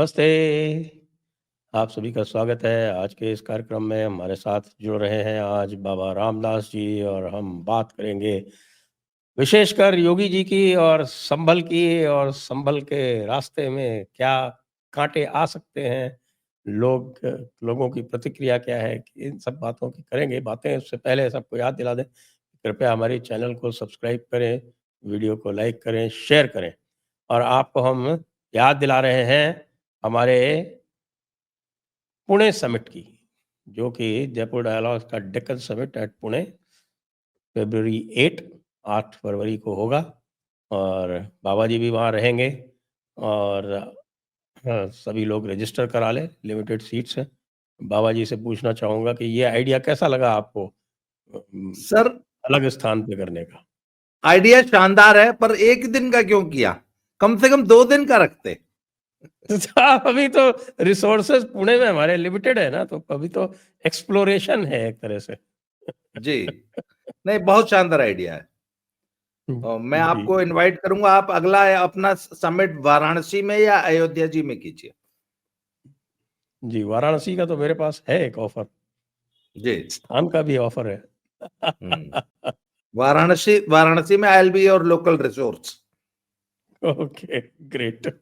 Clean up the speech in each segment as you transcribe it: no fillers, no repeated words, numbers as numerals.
नमस्ते, आप सभी का स्वागत है। आज के इस कार्यक्रम में हमारे साथ जुड़ रहे हैं आज बाबा रामदास जी और हम बात करेंगे विशेषकर योगी जी की और संभल के रास्ते में क्या कांटे आ सकते हैं, लोगों की प्रतिक्रिया क्या है, कि इन सब बातों की करेंगे बातें। उससे पहले सबको याद दिला दें, कृपया हमारे चैनल को सब्सक्राइब करें, वीडियो को लाइक करें, शेयर करें और आपको हम याद दिला रहे हैं हमारे पुणे समिट की, जो कि जयपुर डायलॉग्स का डेक्कन समिट एट पुणे फ़रवरी 8 फरवरी को होगा और बाबा जी भी वहाँ रहेंगे और सभी लोग रजिस्टर करा लें, लिमिटेड सीट्स हैं। बाबा जी से पूछना चाहूँगा कि ये आइडिया कैसा लगा आपको सर अलग स्थान पे करने का? आइडिया शानदार है, पर एक दिन का क्यों किया? कम से कम 2 दिन का रखते। साहब अभी तो रिसोर्सेज पुणे में हमारे लिमिटेड है ना, तो अभी तो एक्सप्लोरेशन है एक तरह से। जी, नहीं बहुत शानदार आइडिया है। मैं जी। आपको इनवाइट करूंगा, आप अगला अपना समिट वाराणसी में या अयोध्या जी में कीजिए। जी, वाराणसी का तो मेरे पास है एक ऑफर, जी। स्थान का भी ऑफर है। वाराणसी में I will be your local resource. Okay, great.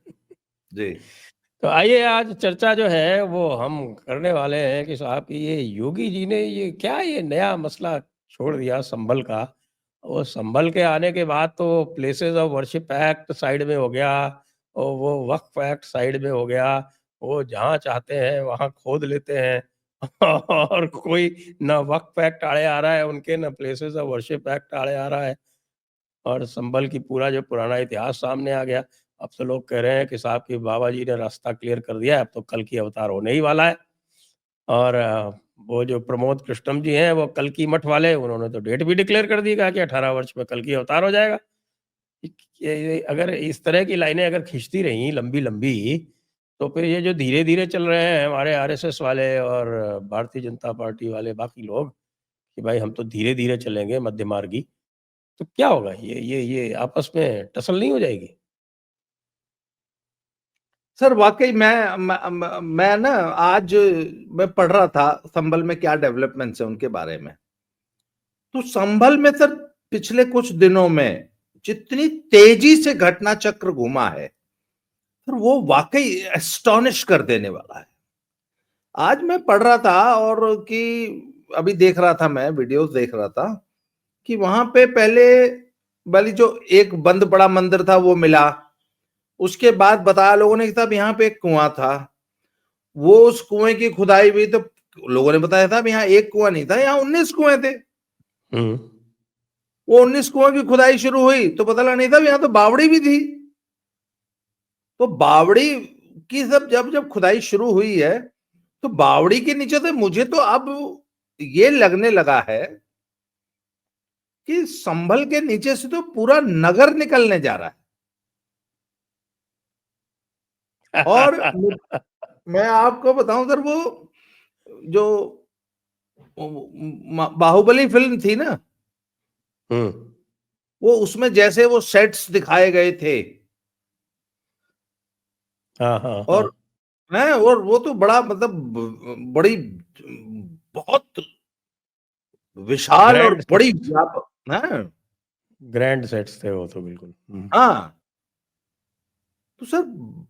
जी। तो आइए आज चर्चा जो है वो हम करने वाले हैं कि साहब कि ये योगी जी ने ये नया मसला छोड़ दिया संभल का। वो संभल के आने के बाद तो places of worship act side में हो गया और वो वक्फ एक्ट साइड में हो गया। वो जहाँ चाहते हैं वहाँ खोद लेते हैं और कोई ना वक्फ एक्ट आड़े आ रहा है उनके, ना प्लेसेस ऑफ वर्शिप एक्ट आड़े आ रहा है और संभल की पूरा जो पुराना इतिहास सामने आ गया। अब तो लोग कह रहे हैं कि साहब कि बाबा जी ने रास्ता क्लियर कर दिया है, अब तो कल की अवतार होने ही वाला है। और वो जो प्रमोद कृष्णम जी हैं, वो कल की मठ वाले, उन्होंने तो डेट भी डिक्लेयर कर दी, कहा कि 18 वर्ष में कल की अवतार हो जाएगा। ये अगर इस तरह की लाइनें अगर खींचती रहीं लंबी-लंबी, तो फिर ये जो धीरे-धीरे चल रहे हैं हमारे आरएसएस वाले और भारतीय जनता पार्टी वाले बाकी लोग, कि भाई हम तो धीरे-धीरे चलेंगे मध्यमार्गी, तो क्या होगा? ये आपस में टसल नहीं हो जाएगी? सर वाकई मैं ना आज मैं पढ़ रहा था संभल में क्या डेवलपमेंट्स है उनके बारे में। तो संभल में सर पिछले कुछ दिनों में जितनी तेजी से घटना चक्र घुमा है, फिर वो वाकई एस्टॉनिश कर देने वाला है। आज मैं पढ़ रहा था और कि अभी देख रहा था, मैं वीडियोस देख रहा था कि वहां पे पहले वाली जो एक बंद पड़ा मंदिर था वो मिला। उसके बाद बताया लोगों ने कि साहब यहाँ पे एक कुआं था, वो उस कुएं की खुदाई हुई तो लोगों ने बताया था यहाँ एक कुआं नहीं था, यहाँ 19 कुएं थे। वो 19 कुएं की खुदाई शुरू हुई तो पता लगा नहीं था यहाँ तो बावड़ी भी थी। तो बावड़ी की सब जब जब खुदाई शुरू हुई है तो बावड़ी के नीचे से मुझे तो अब ये लगने लगा है कि संभल के नीचे से तो पूरा नगर निकलने जा रहा है। और मैं आपको बताऊं सर, वो जो बाहुबली फिल्म थी ना, वो उसमें जैसे वो सेट्स दिखाए गए थे हाँ, हाँ, और हाँ। है, और वो तो बड़ा मतलब बड़ी बहुत विशाल और ग्रैंड बड़ी सेट्स व्यापक है। ग्रैंड सेट्स थे वो तो बिल्कुल। हाँ, तो सर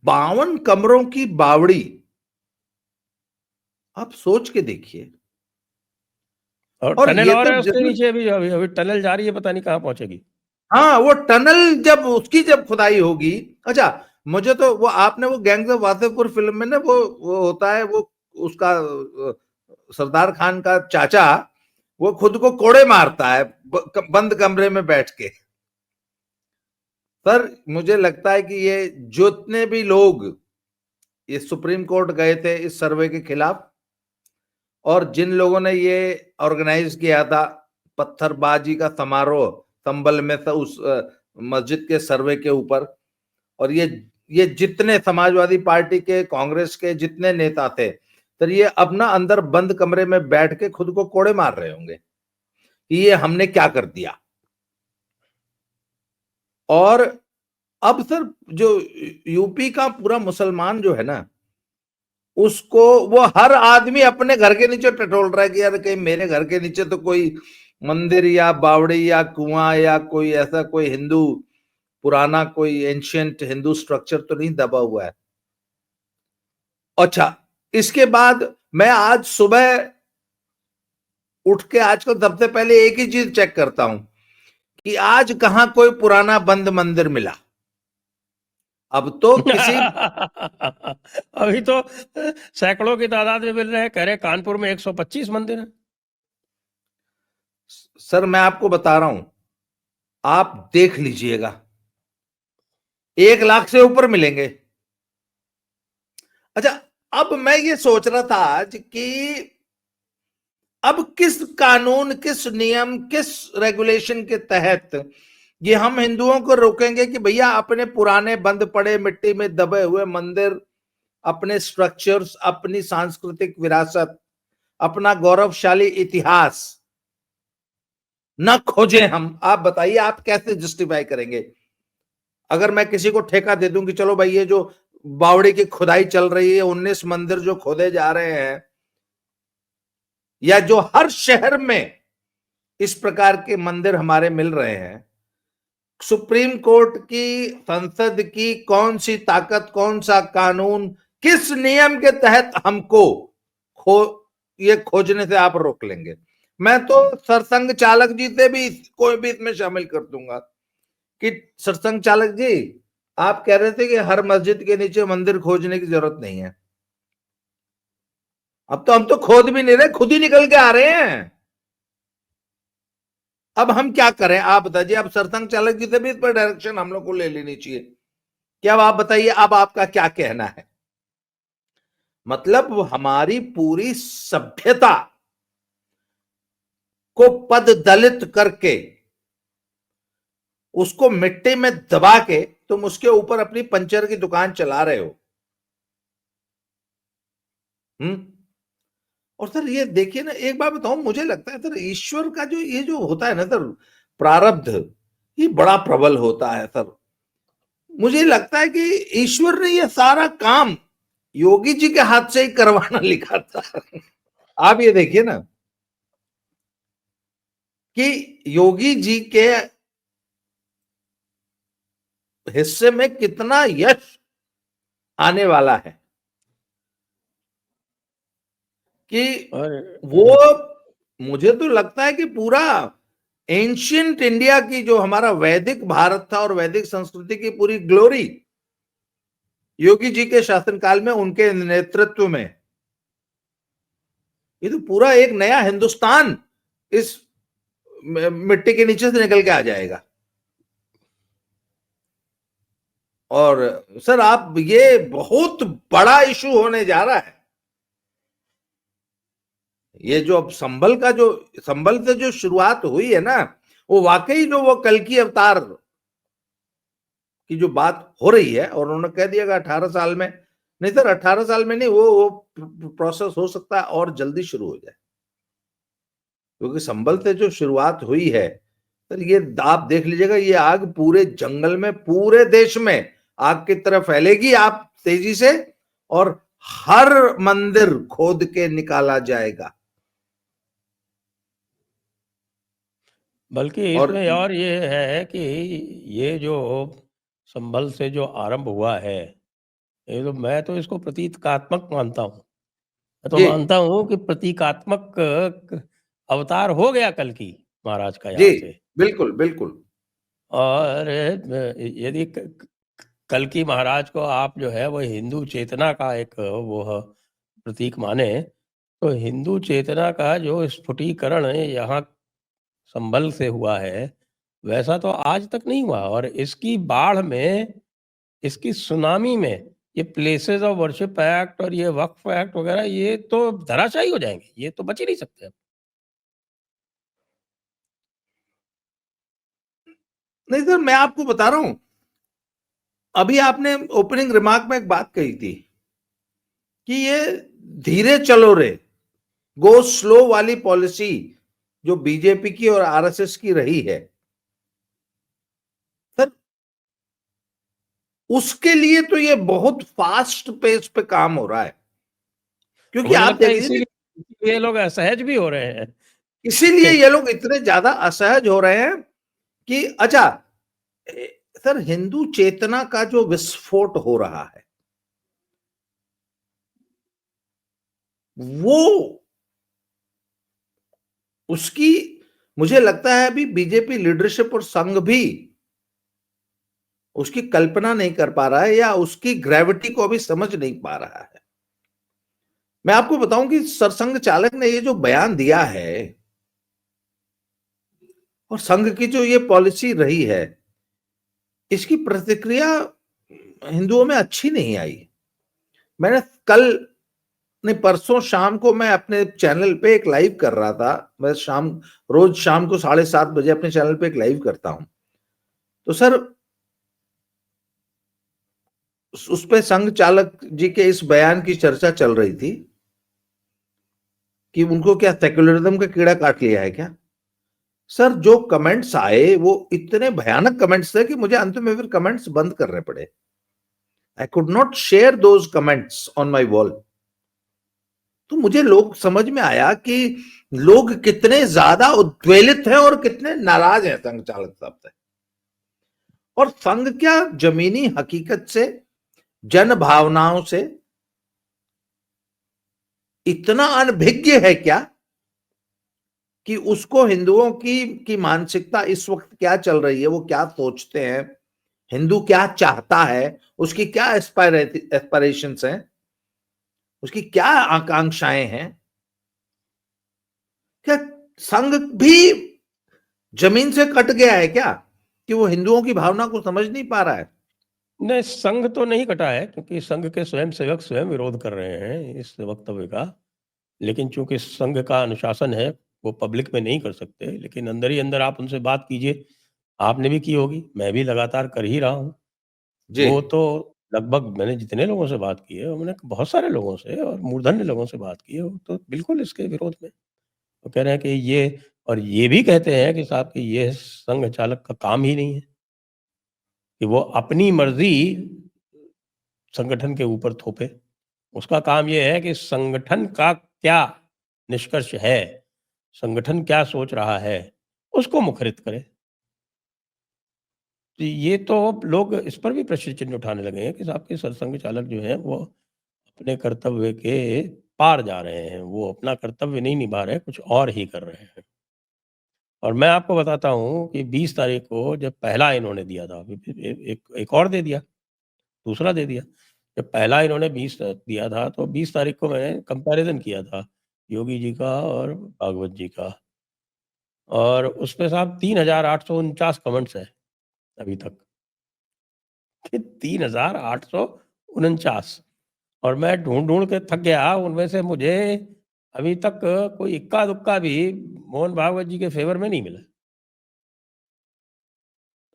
52 कमरों की बावड़ी, आप सोच के देखिए। और और टनल ये और तो है उसके जिसमें, नीचे, अभी अभी अभी टनल जा रही है, पता नहीं कहाँ पहुंचेगी। हाँ वो टनल जब उसकी जब खुदाई होगी। अच्छा, मुझे तो वो आपने वो गैंग्स ऑफ वासेपुर फिल्म में ना वो होता है, वो उसका सरदार खान का चाचा वो खुद को कोड़े मारता है बंद कमरे में बैठ के। सर मुझे लगता है कि ये जितने भी लोग ये सुप्रीम कोर्ट गए थे इस सर्वे के खिलाफ, और जिन लोगों ने ये ऑर्गेनाइज किया था पत्थरबाजी का समारोह संभल में था उस मस्जिद के सर्वे के ऊपर, और ये जितने समाजवादी पार्टी के, कांग्रेस के जितने नेता थे, तो ये अब ना अंदर बंद कमरे में बैठ के खुद को कोड़े मार रहे होंगे कि ये हमने क्या कर दिया। और अब सर जो यूपी का पूरा मुसलमान जो है ना, उसको वो हर आदमी अपने घर के नीचे टटोल रहा है कि यार कहीं मेरे घर के नीचे तो कोई मंदिर या बावड़ी या कुआं या कोई ऐसा कोई हिंदू पुराना कोई एंशियंट हिंदू स्ट्रक्चर तो नहीं दबा हुआ है। अच्छा, इसके बाद मैं आज सुबह उठ के आजकल सबसे पहले एक ही चीज चेक करता हूं कि आज कहां कोई पुराना बंद मंदिर मिला। अब तो किसी अभी तो सैकड़ों की तादाद में मिल रहे हैं, कह रहे कानपुर में 125 मंदिर है। सर मैं आपको बता रहा हूं, आप देख लीजिएगा 1 लाख से ऊपर मिलेंगे। अच्छा, अब मैं ये सोच रहा था आज कि अब किस कानून, किस नियम, किस रेगुलेशन के तहत ये हम हिंदुओं को रोकेंगे कि भैया अपने पुराने बंद पड़े मिट्टी में दबे हुए मंदिर, अपने स्ट्रक्चर्स, अपनी सांस्कृतिक विरासत, अपना गौरवशाली इतिहास न खोजें हम। आप बताइए आप कैसे जस्टिफाई करेंगे? अगर मैं किसी को ठेका दे दूं कि चलो भाई ये जो बावड़ी की खुदाई चल रही है, 19 मंदिर जो खोदे जा रहे हैं, या जो हर शहर में इस प्रकार के मंदिर हमारे मिल रहे हैं, सुप्रीम कोर्ट की, संसद की कौन सी ताकत, कौन सा कानून, किस नियम के तहत हमको खो ये खोजने से आप रोक लेंगे? मैं तो सरसंघ चालक जी से भी कोई भी इसमें शामिल कर दूंगा कि सरसंघ चालक जी, आप कह रहे थे कि हर मस्जिद के नीचे मंदिर खोजने की जरूरत नहीं है। अब तो हम तो खोद भी नहीं रहे, खुद ही निकल के आ रहे हैं। अब हम क्या करें आप बताइए? अब सरसंघ चालक जी से भी इस पर डायरेक्शन हम लोग को ले लेनी चाहिए। क्या आप बताइए, अब आपका क्या कहना है? मतलब हमारी पूरी सभ्यता को पद दलित करके, उसको मिट्टी में दबा के तुम उसके ऊपर अपनी पंचर की दुकान चला रहे हो। और सर ये देखिए ना, एक बात बताऊं, मुझे लगता है सर ईश्वर का जो ये जो होता है ना सर, प्रारब्ध, ये बड़ा प्रबल होता है सर। मुझे लगता है कि ईश्वर ने ये सारा काम योगी जी के हाथ से ही करवाना लिखा था। आप ये देखिए ना कि योगी जी के हिस्से में कितना यश आने वाला है कि और वो, मुझे तो लगता है कि पूरा एंशियंट इंडिया की जो हमारा वैदिक भारत था और वैदिक संस्कृति की पूरी ग्लोरी योगी जी के शासनकाल में, उनके नेतृत्व में, ये तो पूरा एक नया हिंदुस्तान इस मिट्टी के नीचे से निकल के आ जाएगा। और सर आप, ये बहुत बड़ा इशू होने जा रहा है। ये जो अब संभल का जो, संभल से जो शुरुआत हुई है ना, वो वाकई जो वो कल की अवतार की जो बात हो रही है, और उन्होंने कह दिया कि 18 साल में, नहीं सर 18 साल में नहीं, वो प्रोसेस हो सकता है और जल्दी शुरू हो जाए, क्योंकि संभल से जो शुरुआत हुई है सर, ये आप देख लीजिएगा, ये आग पूरे जंगल में, पूरे देश में आग की तरह फैलेगी आप तेजी से, और हर मंदिर खोद के निकाला जाएगा। बल्कि और इसमें और ये है कि ये जो संभल से जो आरंभ हुआ है, ये तो मैं तो इसको प्रतीकात्मक मानता हूँ। मैं तो जी मानता हूँ कि प्रतीकात्मक अवतार हो गया कल्कि महाराज का जी, यहाँ से। बिल्कुल बिल्कुल। और यदि कल्कि महाराज को आप जो है वो हिंदू चेतना का एक वो प्रतीक माने, तो हिंदू चेतना का जो स्फुटीकरण यहाँ संभल से हुआ है, वैसा तो आज तक नहीं हुआ। और इसकी बाढ़ में, इसकी सुनामी में, ये प्लेसेस ऑफ वर्शिप एक्ट और ये वक्फ एक्ट वगैरह, ये तो धराशायी हो जाएंगे, ये तो बच ही नहीं सकते। नहीं सर, मैं आपको बता रहा हूं, अभी आपने ओपनिंग रिमार्क में एक बात कही थी कि ये धीरे चलो रे, गो स्लो वाली पॉलिसी जो बीजेपी की और आरएसएस की रही है सर, उसके लिए तो ये बहुत फास्ट पेस पे काम हो रहा है। क्योंकि मुझे आप लगता है देखिए इसीलिए इसीलिए लोग असहज भी हो रहे हैं। इसीलिए ये लोग इतने ज्यादा असहज हो रहे हैं कि अच्छा, सर हिंदू चेतना का जो विस्फोट हो रहा है वो उसकी मुझे लगता है अभी बीजेपी लीडरशिप और संघ भी उसकी कल्पना नहीं कर पा रहा है या उसकी ग्रेविटी को अभी समझ नहीं पा रहा है। मैं आपको बताऊं कि सरसंघ चालक ने ये जो बयान दिया है और संघ की जो ये पॉलिसी रही है, इसकी प्रतिक्रिया हिंदुओं में अच्छी नहीं आई। मैंने कल नहीं परसों शाम को मैं अपने चैनल पे एक लाइव कर रहा था। मैं रोज शाम को 7:30 बजे अपने चैनल पे एक लाइव करता हूं। तो सर उस पे संघ चालक जी के इस बयान की चर्चा चल रही थी कि उनको क्या सेक्युलरिज्म का कीड़ा काट लिया है क्या। सर जो कमेंट्स आए वो इतने भयानक कमेंट्स थे कि मुझे अंत में फिर कमेंट्स बंद करने पड़े। I could not share those comments on my wall. तो मुझे लोग समझ में आया कि लोग कितने ज्यादा उद्वेलित हैं और कितने नाराज हैं संघ चालक साहब से। और संघ क्या जमीनी हकीकत से, जन भावनाओं से इतना अनभिज्ञ है क्या कि उसको हिंदुओं की मानसिकता इस वक्त क्या चल रही है, वो क्या सोचते हैं, हिंदू क्या चाहता है, उसकी क्या एस्पायरेशंस हैं, उसकी क्या आकांक्षाएं हैं, क्या संघ भी जमीन से कट गया है क्या कि वो हिंदुओं की भावना को समझ नहीं पा रहा है। नहीं, संघ तो नहीं कटा है क्योंकि संघ के स्वयंसेवक स्वयं विरोध कर रहे हैं इस वक्तव्य का। लेकिन चूँकि संघ का अनुशासन है, वो पब्लिक में नहीं कर सकते, लेकिन अंदर ही अंदर आप उनसे बात कीजिए। आपने भी की होगी, मैं भी लगातार कर ही रहा हूँ। जी वो तो लगभग मैंने जितने लोगों से बात की है, मैंने बहुत सारे लोगों से और मूर्धन्य लोगों से बात की है, वो तो बिल्कुल इसके विरोध में। वो कह रहे हैं कि ये और ये भी कहते हैं कि साहब कि ये संघ चालक का काम ही नहीं है, कि वो अपनी मर्ज़ी संगठन के ऊपर थोपे। उसका काम ये है कि संगठन का क्या निष्कर्ष है, संगठन क्या सोच रहा है, उसको मुखरित करे। तो ये तो अब लोग इस पर भी प्रश्न चिन्ह उठाने लगे हैं कि साहब के सरसंघ चालक जो हैं वो अपने कर्तव्य के पार जा रहे हैं। वो अपना कर्तव्य नहीं निभा रहे हैं, कुछ और ही कर रहे हैं। और मैं आपको बताता हूँ कि 20 तारीख को जब पहला इन्होंने दिया था, एक और दे दिया, दूसरा दे दिया। जब पहला इन्होंने 20 दिया था, तो 20 तारीख को मैंने कंपैरिज़न किया था, योगी जी का और भागवत जी का। और उसपे साहब 3849 कमेंट्स हैं अभी तक। कि 3849 और मैं ढूँढ-ढूँढ के थक गया, उनमें से मुझे अभी तक कोई इक्का-दुक्का भी मोहन भागवत जी के फ़ेवर में नहीं मिला।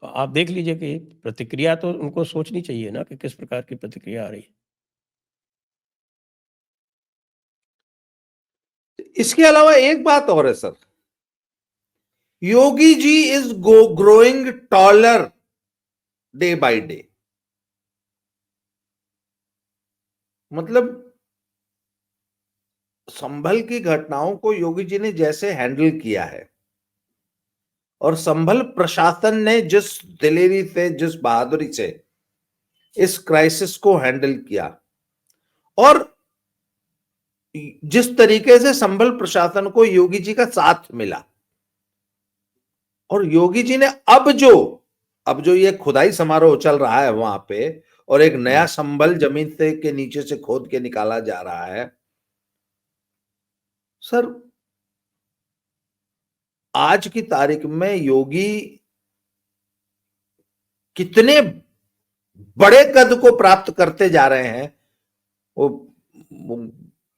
तो आप देख लीजिए कि प्रतिक्रिया तो उनको सोचनी चाहिए ना कि किस प्रकार की प्रतिक्रिया आ रही है। इसके अलावा एक बात और है sir, Yogi ji is growing taller day by day. मतलब संभल की घटनाओं को योगी जी ने जैसे हैंडल किया है और संभल प्रशासन ने जिस दिलेरी से, जिस बहादुरी से इस क्राइसिस को हैंडल किया और जिस तरीके से संभल प्रशासन को योगी जी का साथ मिला और योगी जी ने अब जो ये खुदाई समारोह चल रहा है वहां पे और एक नया हुँ। संभल जमीन से के नीचे से खोद के निकाला जा रहा है सर। आज की तारीख में योगी कितने बड़े कद को प्राप्त करते जा रहे हैं। वो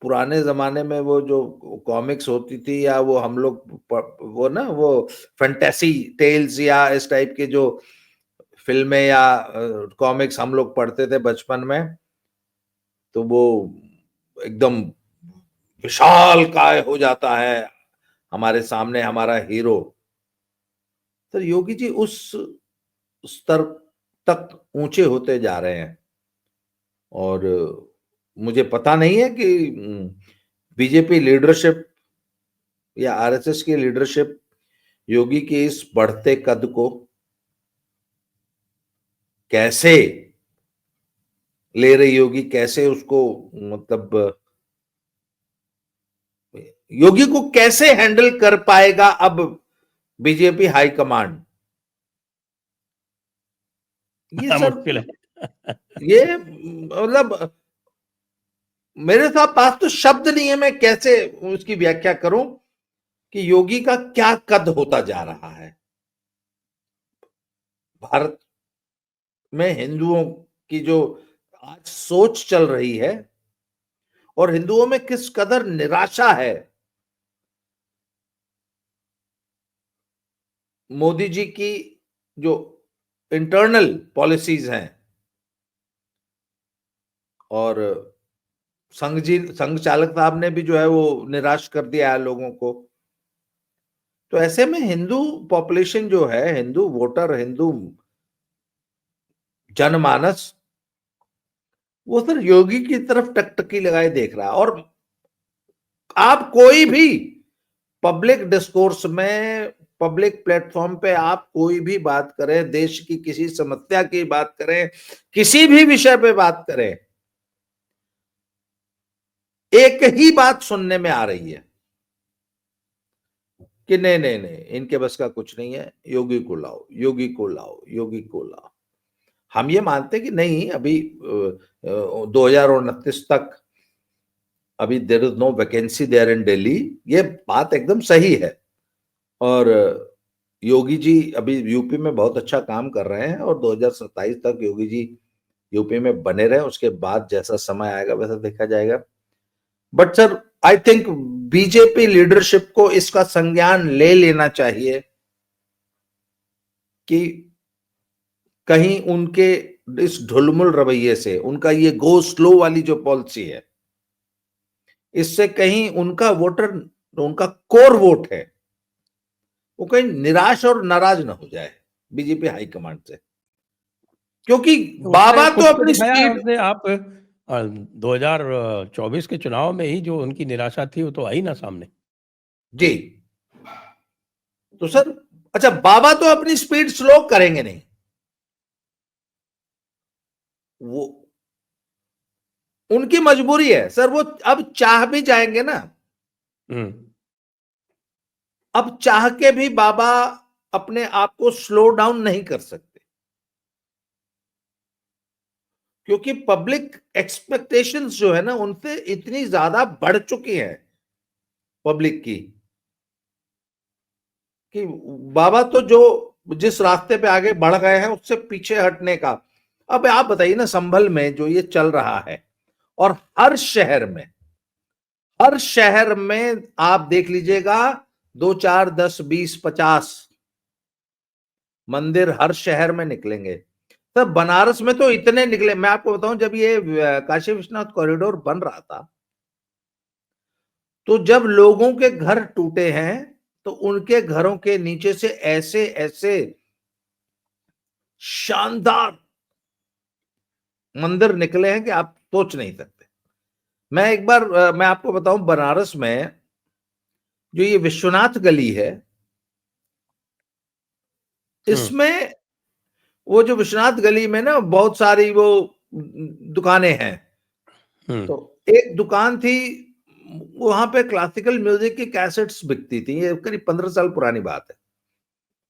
पुराने जमाने में वो जो कॉमिक्स होती थी या वो हम लोग वो ना वो फैंटेसी टेल्स या इस टाइप के जो फिल्में या कॉमिक्स हम लोग पढ़ते थे बचपन में, तो वो एकदम विशाल काय हो जाता है हमारे सामने हमारा हीरो। तो योगी जी उस स्तर तक ऊंचे होते जा रहे हैं और मुझे पता नहीं है कि बीजेपी लीडरशिप या आरएसएस की लीडरशिप योगी के इस बढ़ते कद को कैसे ले रही होगी, कैसे उसको मतलब योगी को कैसे हैंडल कर पाएगा अब बीजेपी हाईकमांड, ये सर मुश्किल है। ये मतलब मेरे साथ पास तो शब्द नहीं है, मैं कैसे उसकी व्याख्या करूं कि योगी का क्या कद होता जा रहा है। भारत में हिंदुओं की जो आज सोच चल रही है और हिंदुओं में किस कदर निराशा है, मोदी जी की जो इंटरनल पॉलिसीज हैं और संघ चालक साहब ने भी जो है वो निराश कर दिया है लोगों को। तो ऐसे में हिंदू पॉपुलेशन जो है, हिंदू वोटर, हिंदू जनमानस, वो सर योगी की तरफ टकटकी लगाए देख रहा है। और आप कोई भी पब्लिक डिस्कोर्स में, पब्लिक प्लेटफॉर्म पे आप कोई भी बात करें, देश की किसी समस्या की बात करें, किसी भी विषय पे बात करें, एक ही बात सुनने में आ रही है कि नहीं नहीं नहीं, इनके बस का कुछ नहीं है, योगी को लाओ, योगी को लाओ, योगी को लाओ। हम ये मानते कि नहीं, अभी 2029 तक अभी there is no vacancy there in Delhi, ये बात एकदम सही है। और योगी जी अभी यूपी में बहुत अच्छा काम कर रहे हैं और 2027 तक योगी जी यूपी में बने रहे, उसके बाद जैसा समय आएगा वैसा देखा जाएगा। But sir I think BJP leadership को इसका संज्ञान ले लेना चाहिए कि कहीं उनके इस ढुलमुल रवैये से, उनका ये गो स्लो वाली जो पॉलिसी है, इससे कहीं उनका वोटर, उनका कोर वोट है, वो कहीं निराश और नाराज ना हो जाए बीजेपी हाईकमांड से। क्योंकि उसने बाबा कुछ तो तो अपनी दिखाया है स्पीड, उसने। आप 2024 के चुनाव में ही जो उनकी निराशा थी वो तो आई ना सामने। जी। तो सर अच्छा, बाबा तो अपनी स्पीड स्लो करेंगे नहीं, वो उनकी मजबूरी है सर। वो अब चाह भी जाएंगे ना, अब चाह के भी बाबा अपने आप को स्लो डाउन नहीं कर सकते, क्योंकि पब्लिक एक्सपेक्टेशंस जो है ना उनसे इतनी ज्यादा बढ़ चुकी है पब्लिक की, कि बाबा तो जो जिस रास्ते पे आगे बढ़ गए हैं उससे पीछे हटने का। अब आप बताइए ना, संभल में जो ये चल रहा है, और हर शहर में आप देख लीजिएगा, 2 4 10 20 50 मंदिर हर शहर में निकलेंगे। तब बनारस में तो इतने निकले, मैं आपको बताऊं, जब ये काशी विश्वनाथ कॉरिडोर बन रहा था, तो जब लोगों के घर टूटे हैं, तो उनके घरों के नीचे से ऐसे ऐसे शानदार मंदिर निकले हैं कि आप सोच नहीं सकते। मैं एक बार मैं आपको बताऊं, बनारस में जो ये विश्वनाथ गली है, इसमें वो जो विश्वनाथ गली में ना बहुत सारी वो दुकानें हैं। तो एक दुकान थी, वहां पे क्लासिकल म्यूजिक की कैसेट्स बिकती थी, ये करीब 15 साल पुरानी बात है।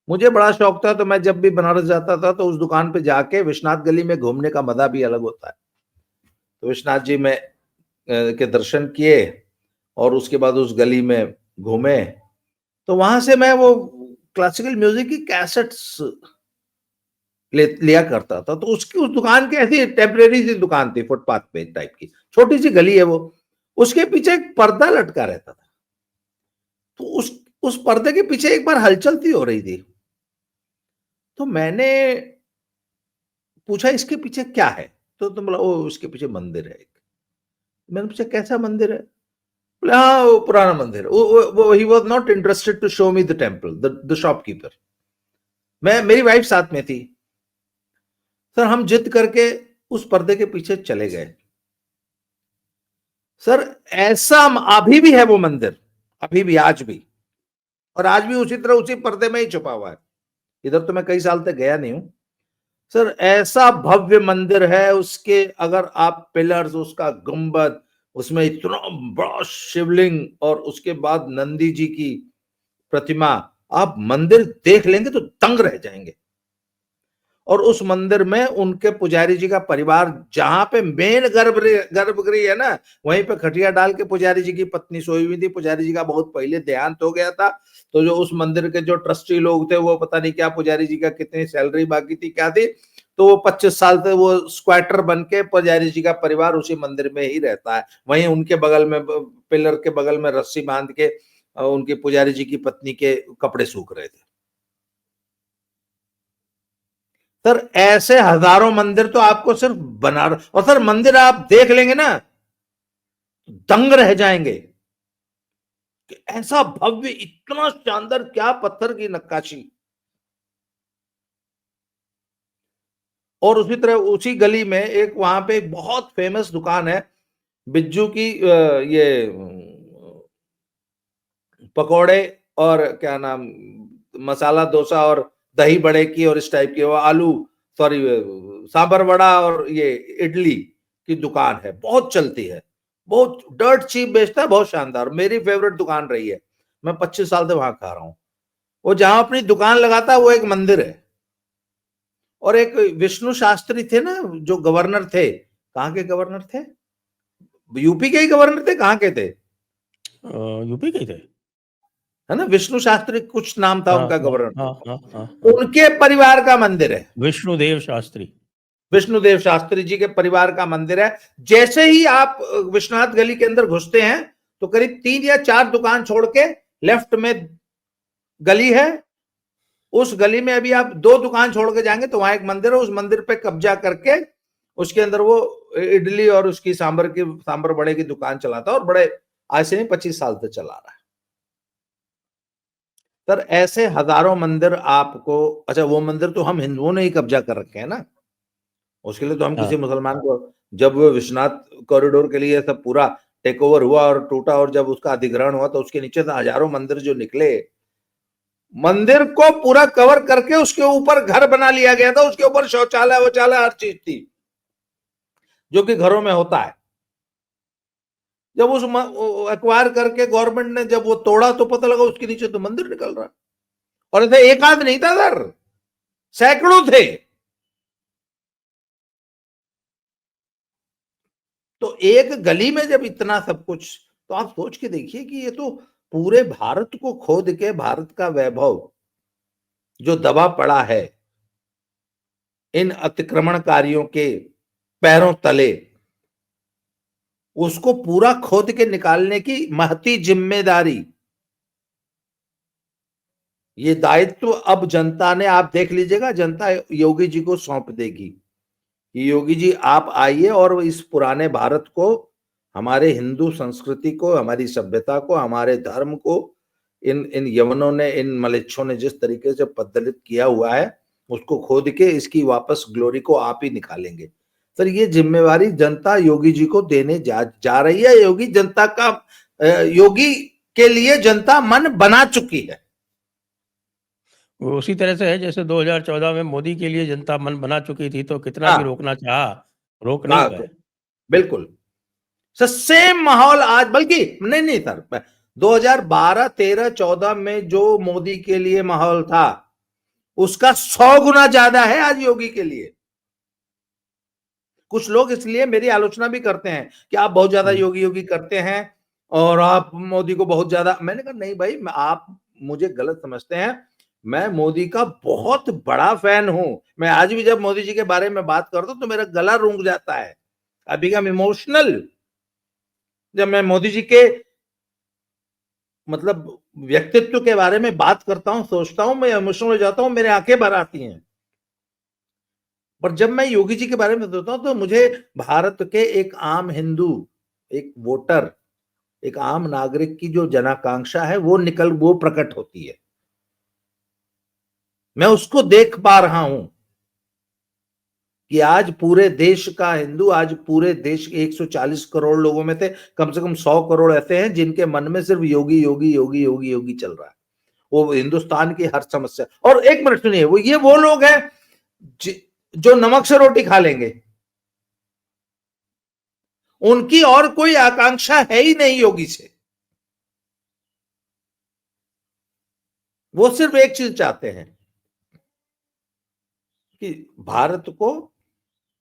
मुझे बड़ा शौक था, तो मैं जब भी बनारस जाता था तो उस दुकान पे जाके, विश्वनाथ गली में घूमने का मजा भी अलग होता है। तो विश्वनाथ जी में के दर्शन किए और उसके बाद उस गली में घूमे, तो वहां से मैं वो क्लासिकल म्यूजिक की कैसेट्स लिया करता था। तो उसकी उस दुकान की ऐसी टेम्परेरी सी दुकान थी, फुटपाथ पे टाइप की, छोटी सी गली है वो, उसके पीछे एक पर्दा लटका रहता था। तो उस पर्दे के पीछे एक बार हलचल सी हो रही थी, तो मैंने पूछा इसके पीछे क्या है। तो तुम बोला, ओ उसके पीछे मंदिर है एक। मैंने पूछा कैसा मंदिर है? बोले हाँ वो पुराना मंदिर है। वो ही was not interested to show me the temple, the shopkeeper. मैं, मेरी वाइफ साथ में थी सर, हम जिद करके उस पर्दे के पीछे चले गए। सर ऐसा अभी भी है वो मंदिर, अभी भी, आज भी, और आज भी उसी तरह उसी पर्दे में ही छुपा हुआ है। इधर तो मैं कई साल तक गया नहीं हूं सर। ऐसा भव्य मंदिर है, उसके अगर आप पिलर्स, उसका गुंबद, उसमें इतना बड़ा शिवलिंग और उसके बाद नंदी जी की प्रतिमा, आप मंदिर देख लेंगे तो दंग रह जाएंगे। और उस मंदिर में उनके पुजारी जी का परिवार, जहां पे मेन गर्भगृह है ना, वहीं पे खटिया डाल के पुजारी जी की पत्नी सोई हुई थी। पुजारी जी का बहुत पहले देहांत हो गया था, तो जो उस मंदिर के जो ट्रस्टी लोग थे, वो पता नहीं क्या पुजारी जी का कितनी सैलरी बाकी थी, क्या थी, तो वो 25 साल से वो स्क्वाटर बन के पुजारी जी का परिवार उसी मंदिर में ही रहता है। वहीं उनके बगल में, पिलर के बगल में रस्सी बांध के उनके पुजारी जी की पत्नी के कपड़े सूख रहे थे। सर ऐसे हजारों मंदिर तो आपको सिर्फ बनारस, और सर मंदिर आप देख लेंगे ना, दंग रह जाएंगे कि ऐसा भव्य, इतना शानदार, क्या पत्थर की नक्काशी। और उसी तरह उसी गली में एक, वहां पे एक बहुत फेमस दुकान है बिज्जू की, ये पकोड़े और क्या नाम, मसाला डोसा और दही बड़े की और इस टाइप की, वो आलू, सॉरी, सांबर वड़ा और ये इडली की दुकान है, बहुत चलती है, बहुत डर्ट चीप बेचता है, बहुत शानदार, मेरी फेवरेट दुकान रही है। मैं 25 साल से वहां खा रहा हूँ। वो जहां अपनी दुकान लगाता है वो एक मंदिर है। और एक विष्णु शास्त्री थे ना, जो गवर्नर थे, कहाँ के गवर्नर थे, यूपी के ही गवर्नर थे, कहाँ के थे, यूपी के थे। है ना, विष्णु शास्त्री कुछ नाम था हाँ उनका, हाँ गवर्नर, हाँ हाँ हाँ हाँ। उनके परिवार का मंदिर है। विष्णुदेव शास्त्री। विष्णुदेव शास्त्री जी के परिवार का मंदिर है। जैसे ही आप विश्वनाथ गली के अंदर घुसते हैं, तो करीब 3 या 4 दुकान छोड़ के लेफ्ट में गली है। उस गली में अभी आप 2 दुकान छोड़ के जाएंगे तो वहां एक मंदिर है। उस मंदिर पे कब्जा करके उसके अंदर वो इडली और उसकी सांबर बड़े की दुकान चलाता है, और बड़े आज से नहीं 25 साल से चला रहा है। सर ऐसे हजारों मंदिर आपको, अच्छा वो मंदिर तो हम हिंदुओं ने ही कब्जा कर रखे हैं ना, उसके लिए तो हम किसी हाँ। मुसलमान को, जब वो विश्वनाथ कॉरिडोर के लिए सब पूरा टेक ओवर हुआ और टूटा, और जब उसका अधिग्रहण हुआ, तो उसके नीचे से हजारों मंदिर जो निकले, मंदिर को पूरा कवर करके उसके ऊपर घर बना लिया गया था, उसके ऊपर शौचालय वौचालय हर चीज थी, जो कि घरों में होता है। जब उस एक्वायर करके गवर्नमेंट ने जब वो तोड़ा, तो पता लगा उसके नीचे तो मंदिर निकल रहा। और ऐसे एक आध नहीं था सर, सैकड़ों थे। तो एक गली में जब इतना सब कुछ, तो आप सोच के देखिए कि ये तो पूरे भारत को खोद के, भारत का वैभव जो दबा पड़ा है इन अतिक्रमणकारियों के पैरों तले, उसको पूरा खोद के निकालने की महती जिम्मेदारी, ये दायित्व अब जनता ने, आप देख लीजिएगा, जनता योगी जी को सौंप देगी। योगी जी आप आइए और इस पुराने भारत को, हमारे हिंदू संस्कृति को, हमारी सभ्यता को, हमारे धर्म को इन इन यवनों ने, इन मलेच्छों ने जिस तरीके से पद्दलित किया हुआ है, उसको खोद के इसकी वापस ग्लोरी को आप ही निकालेंगे। सर ये जिम्मेवारी जनता योगी जी को देने जा रही है। योगी जनता का, योगी के लिए जनता मन बना चुकी है। वो उसी तरह से है जैसे 2014 में मोदी के लिए जनता मन बना चुकी थी, तो कितना भी हाँ, रोकना चाहा, रोक नहीं हाँ, पाए। बिल्कुल सर, सेम माहौल आज, बल्कि नहीं नहीं सर, 2012, 13, 14 में जो मोदी के लिए माहौल था, उसका 100 गुना ज्यादा है आज योगी के लिए। कुछ लोग इसलिए मेरी आलोचना भी करते हैं कि आप बहुत ज्यादा योगी योगी करते हैं और आप मोदी को बहुत ज्यादा, मैंने कहा नहीं भाई, आप मुझे गलत समझते हैं। मैं मोदी का बहुत बड़ा फैन हूं। मैं आज भी जब मोदी जी के बारे में बात करता हूं तो मेरा गला रूंग जाता है, आई बिकम इमोशनल। जब मैं मोदी जी के मतलब व्यक्तित्व के बारे में बात करता हूं, सोचता हूं, मैं इमोशनल हो जाता हूं, मेरे आंखें भर आती हैं। पर जब मैं योगी जी के बारे में सोचता हूं तो मुझे भारत के एक आम हिंदू, एक वोटर, एक आम नागरिक की जो जनाकांक्षा है वो प्रकट होती है। मैं उसको देख पा रहा हूं। कि आज पूरे देश का हिंदू, आज पूरे देश के 140 करोड़ लोगों में से कम 100 करोड़ ऐसे हैं जिनके मन में सिर्फ योगी योगी योगी योगी योगी चल रहा है। वो हिंदुस्तान की हर समस्या, और एक मिनट सुनिए, वो लोग हैं जो नमक से रोटी खा लेंगे, उनकी और कोई आकांक्षा है ही नहीं योगी से। वो सिर्फ एक चीज चाहते हैं कि भारत को,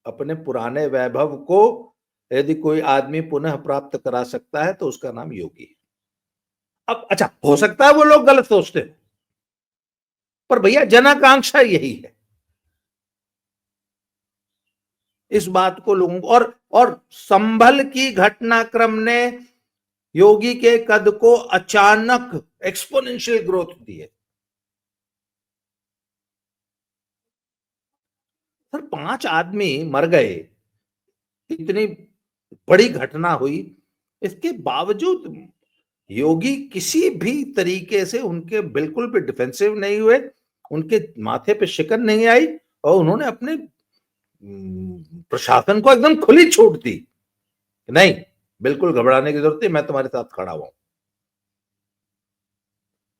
अपने पुराने वैभव को यदि कोई आदमी पुनः प्राप्त करा सकता है तो उसका नाम योगी है। अब अच्छा, हो सकता है वो लोग गलत सोचते हैं, पर भैया जनाकांक्षा यही है। इस बात को लोगों को, और संभल की घटनाक्रम ने योगी के कद को अचानक एक्सपोनेंशियल ग्रोथ दी है। सर 5 आदमी मर गए, इतनी बड़ी घटना हुई, इसके बावजूद योगी किसी भी तरीके से उनके बिल्कुल भी डिफेंसिव नहीं हुए, उनके माथे पे शिकन नहीं आई, और उन्होंने अपने प्रशासन को एकदम खुली छूट दी, नहीं बिल्कुल घबराने की जरूरत नहीं, मैं तुम्हारे साथ खड़ा हुआ।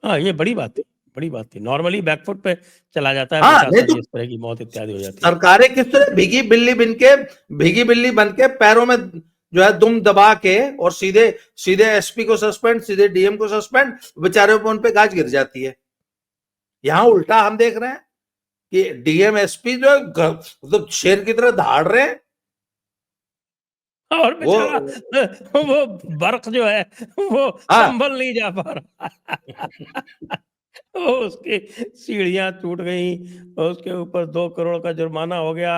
हाँ, ये बड़ी बात है, बड़ी बात थी। नॉर्मली बैकफुट पे चला जाता है हाँ, नहीं प्रशासन, तो इस तरह की मौत इत्यादि हो जाती है। सरकारें किस तरह भीगी बिल्ली बन के पैरों में जो है दुम दबा के, और सीधे सीधे एसपी को सस्पेंड, सीधे डीएम को सस्पेंड, बेचारे पे उन पे गाज गिर जाती है। यहां उल्टा हम देख रहे हैं कि डीएम एसपी जो है मतलब शेर की तरह दहाड़ रहे हैं, और बेचारा वो बर्क जो है वो हाँ संभल नहीं जा पा रहा। वो उसकी सीढ़ियां टूट गई, उसके ऊपर 2 करोड़ का जुर्माना हो गया,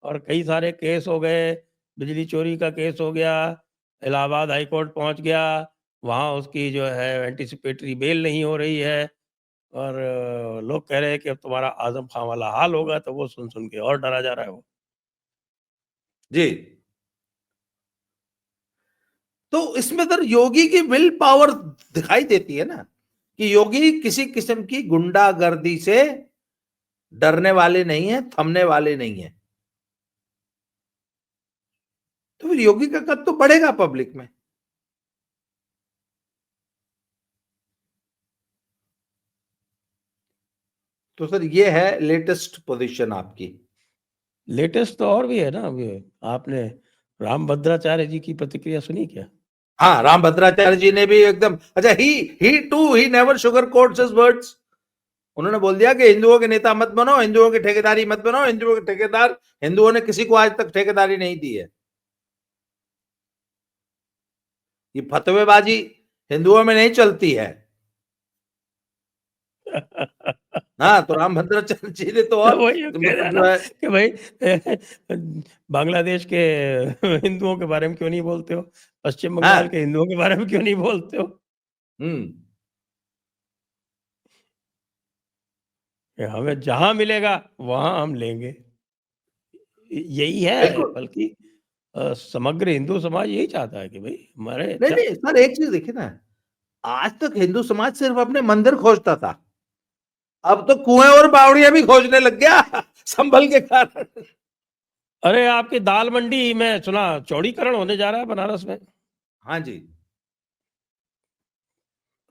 और कई सारे केस हो गए, बिजली चोरी का केस हो गया, इलाहाबाद हाई कोर्ट पहुंच गया, वहां उसकी जो है एंटिसिपेटरी बेल नहीं हो रही है, और लोग कह रहे हैं कि अब तुम्हारा आजम खां वाला हाल होगा, तो वो सुन सुन के और डरा जा रहा है वो। जी। तो इसमें सर योगी की विल पावर दिखाई देती है ना, कि योगी किसी किस्म की गुंडागर्दी से डरने वाले नहीं है, थमने वाले नहीं है। तो फिर योगी का कद तो बढ़ेगा पब्लिक में। तो सर ये है लेटेस्ट पोजीशन आपकी। लेटेस्ट तो और भी है ना, अभी आपने राम भद्राचार्य जी की प्रतिक्रिया सुनी क्या? हाँ, राम भद्राचार्य जी ने भी एकदम, अच्छा, he never sugar quotes his words. उन्होंने बोल दिया कि हिंदुओं के नेता मत बनो, हिंदुओं की ठेकेदारी मत बनो, हिंदुओं के ठेकेदार, हिंदुओं ने किसी को आज तक ठेकेदारी नहीं दी है। ये फतवेबाजी हिंदुओं में नहीं चलती है। हाँ, तो राम भद्राचार्य जी ने तो और वही कह रहा जो ना है, कि भाई बांग्लादेश के हिंदुओं के बारे में क्यों नहीं बोलते हो, पश्चिम बंगाल हाँ, के हिंदुओं के बारे में क्यों नहीं बोलते हो, कि हमें जहां मिलेगा वहां हम लेंगे। यही है, बिल्कुल। बल्कि समग्र हिंदू समाज यही चाहता है कि भाई हमारे नहीं नहीं सर, एक चीज देखिए ना, आज तक हिंदू समाज सिर्फ अपने मंदिर खोजता था, अब तो कुएं और बावड़ियां भी खोजने लग गया संभल के कारण। अरे आपकी दाल मंडी में सुना चौड़ीकरण होने जा रहा है बनारस में। हाँ जी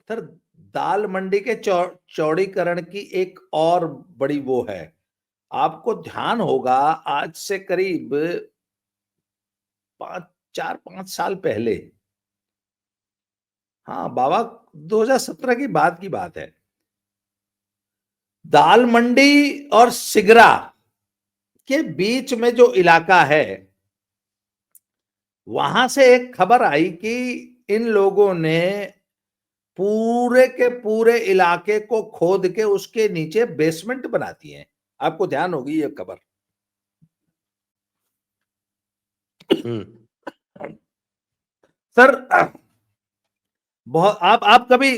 सर, दाल मंडी के चौड़ीकरण की एक और बड़ी वो है, आपको ध्यान होगा आज से करीब 4-5 साल पहले, हाँ बाबा, 2017 की बात की बात है, दाल मंडी और सिगरा के बीच में जो इलाका है, वहां से एक खबर आई कि इन लोगों ने पूरे के पूरे इलाके को खोद के उसके नीचे बेसमेंट बना दिए हैं। आपको ध्यान होगी ये खबर। सर बहुत, आप कभी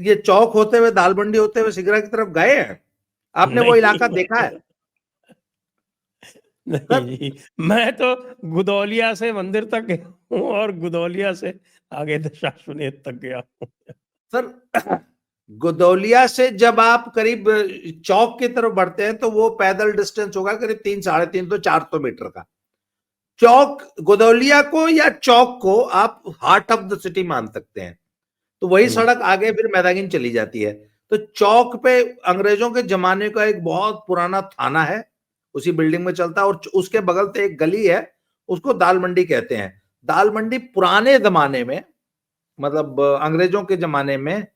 ये चौक होते हुए, दाल मंडी होते हुए सिगरा की तरफ गए हैं? आपने वो नहीं इलाका देखा है? नहीं सर जी, मैं तो गुदौलिया से मंदिर तक गया हूँ और गुदौलिया से आगे दशाश्वमेध तक गया हूँ। सर गोदौलिया से जब आप करीब चौक की तरफ बढ़ते हैं तो वो पैदल डिस्टेंस होगा करीब 300-350-400 मीटर का। चौक गोदौलिया को या चौक को आप हार्ट ऑफ द सिटी मान सकते हैं। तो वही सड़क आगे फिर मैदागिन चली जाती है। तो चौक पे अंग्रेजों के जमाने का एक बहुत पुराना थाना है, उसी बिल्डिंग में चलता है, और उसके बगल से एक गली है, उसको दाल मंडी कहते हैं। दाल मंडी पुराने जमाने में, मतलब अंग्रेजों के जमाने में,